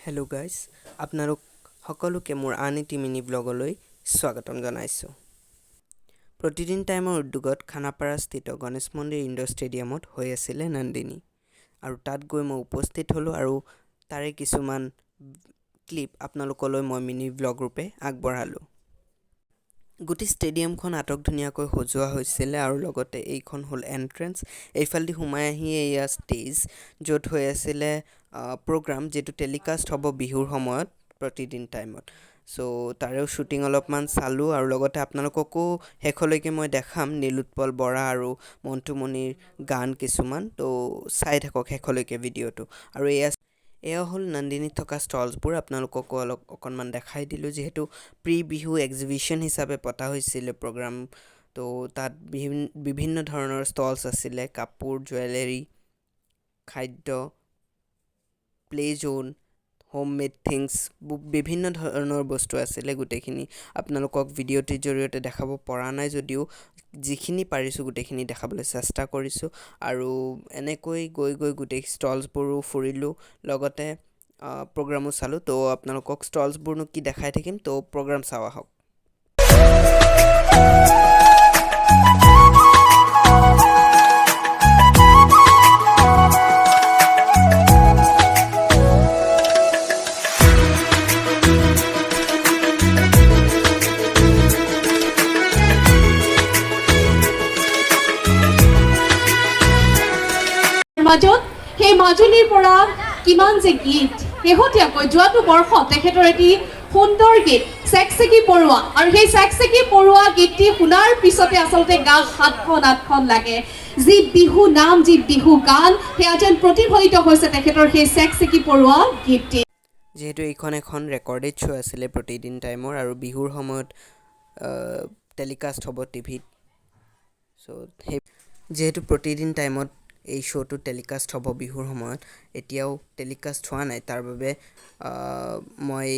Hello' guys, আপোনালোক সকলোকে মোৰ আন এটি মিনি ব্লগলৈ স্বাগতম জনাইছোঁ। প্ৰতিদিন টাইমৰ উদ্যোগত খানাপাৰা স্থিত গণেশ মন্দিৰ ইণ্ডোৰ ষ্টেডিয়ামত হৈ আছিলে নন্দিনী, আৰু তাত গৈ মই উপস্থিত হ'লোঁ আৰু তাৰে কিছুমান ক্লিপ আপোনালোকলৈ মই মিনি ব্লগ ৰূপে আগবঢ়ালোঁ। গোটেই ষ্টেডিয়ামখন আটক-ধুনীয়াকৈ সজোৱা হৈছিলে আৰু লগতে এইখন হ'ল এণ্ট্ৰেঞ্চ। এইফালেদি সোমাই আহি এয়া ষ্টেজ, য'ত হৈ আছিলে প্ৰগ্ৰাম, যিটো টেলিকাষ্ট হ'ব বিহুৰ সময়ত প্ৰতিদিন টাইমত। চ' তাৰেও শ্বুটিং অলপমান চালোঁ আৰু লগতে আপোনালোককো শেষলৈকে মই দেখাম নীলোৎপল বৰা আৰু মণ্টু মনিৰ গান কিছুমান। ত' চাই থাকক শেষলৈকে ভিডিঅ'টো। আৰু এয়া হ'ল নন্দিনীত থকা ষ্টলছবোৰ। আপোনালোককো অকণমান দেখাই দিলোঁ, যিহেতু প্ৰি বিহু এক্সিবিশ্যন হিচাপে পতা হৈছিলে প্ৰগ্ৰাম। ত' তাত বিভিন্ন ধৰণৰ ষ্টলছ আছিলে, কাপোৰ, জুৱেলাৰী, খাদ্য, play zone, home made things, বিভিন্ন ধৰণৰ বস্তু আছিলে। গোটেইখিনি আপোনালোকক ভিডিঅ'টিৰ জৰিয়তে দেখাব পৰা নাই যদিও যিখিনি পাৰিছোঁ গোটেইখিনি দেখাবলৈ চেষ্টা কৰিছোঁ। আৰু এনেকৈ গৈ গোটেই ষ্টলছবোৰো ফুৰিলোঁ, লগতে প্ৰগ্ৰামো চালোঁ। ত' আপোনালোকক ষ্টলছবোৰনো কি দেখাই থাকিম, ত' প্ৰগ্ৰাম চাওঁ আহক। মাজত সেই মাজুলীৰ পৰা কিমান যে গীত, শেহতীয়াকৈ যোৱাটো বৰ্ষত তেখেতৰ এটি সুন্দৰ গীত চেকচেকি পৰুৱা, আৰু সেই চেকচেকি পৰুৱা গীতটি শুনাৰ পিছতে আচলতে গা 7-8খন লাগে। যি বিহু নাম, যি বিহু গান, সেয়া যেন প্ৰতিফলিত হৈছে তেখেতৰ সেই চেকচেকি পৰুৱা গীতটি। যিহেতু এইখন এখন ৰেকৰ্ডেড শ্ব' আছিলে প্ৰতিদিন টাইমৰ, আৰু বিহুৰ সময়ত টেলিকাষ্ট হ'ব টিভিত। চ' সেই যিহেতু প্ৰতিদিন টাইমত এই শ্ব'টো টেলিকাষ্ট হ'ব বিহুৰ সময়ত, এতিয়াও টেলিকাষ্ট হোৱা নাই, তাৰ বাবে মই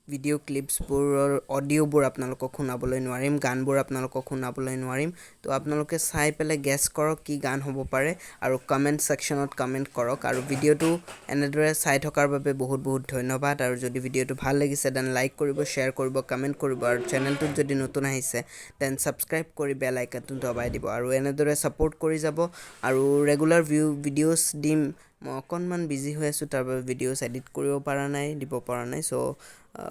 ভিডিঅ' ক্লিপছবোৰৰ অডিঅ'বোৰ আপোনালোকক শুনাবলৈ নোৱাৰিম, গানবোৰ আপোনালোকক শুনাবলৈ নোৱাৰিম। তো আপোনালোকে চাই পেলাই গেছ কৰক কি গান হ'ব পাৰে, আৰু কমেণ্ট ছেকশ্যনত কমেণ্ট কৰক। আৰু ভিডিঅ'টো এনেদৰে চাই থকাৰ বাবে বহুত ধন্যবাদ। আৰু যদি ভিডিঅ'টো ভাল লাগিছে দেন লাইক কৰিব, শ্বেয়াৰ কৰিব, কমেণ্ট কৰিব, আৰু চেনেলটোত যদি নতুন আহিছে দেন ছাবস্ক্ৰাইব কৰি বেল আইকনটো দবাই দিব, আৰু এনেদৰে ছাপোৰ্ট কৰি যাব। আৰু ৰেগুলাৰ ভিডিঅ'ছ দিম। মই অকণমান বিজি হৈ আছোঁ, তাৰ বাবে ভিডিঅ'ছ এডিট কৰিব পৰা নাই, দিব পৰা নাই। চ'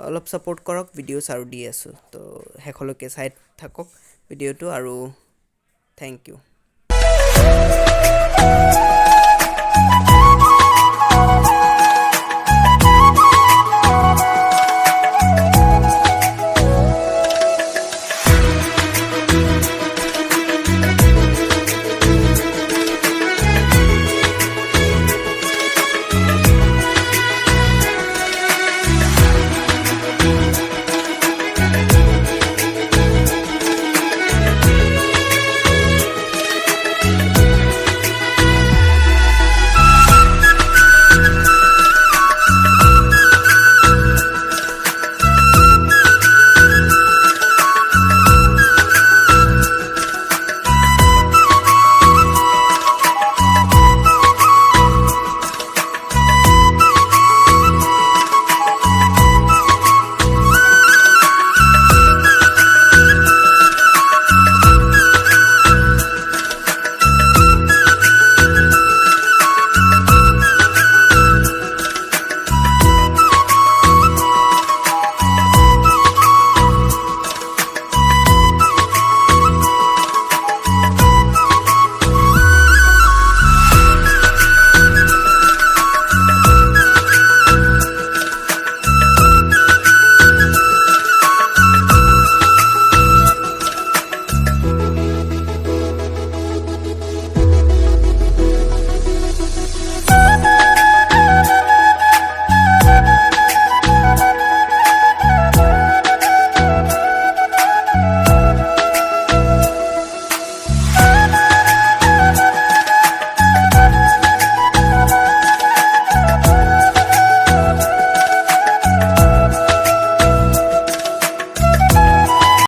অলপ ছাপোৰ্ট কৰক, ভিডিঅ'ছ আৰু দি আছোঁ। তো শেষলৈকে চাই থাকক ভিডিঅ'টো, আৰু থেংক ইউ।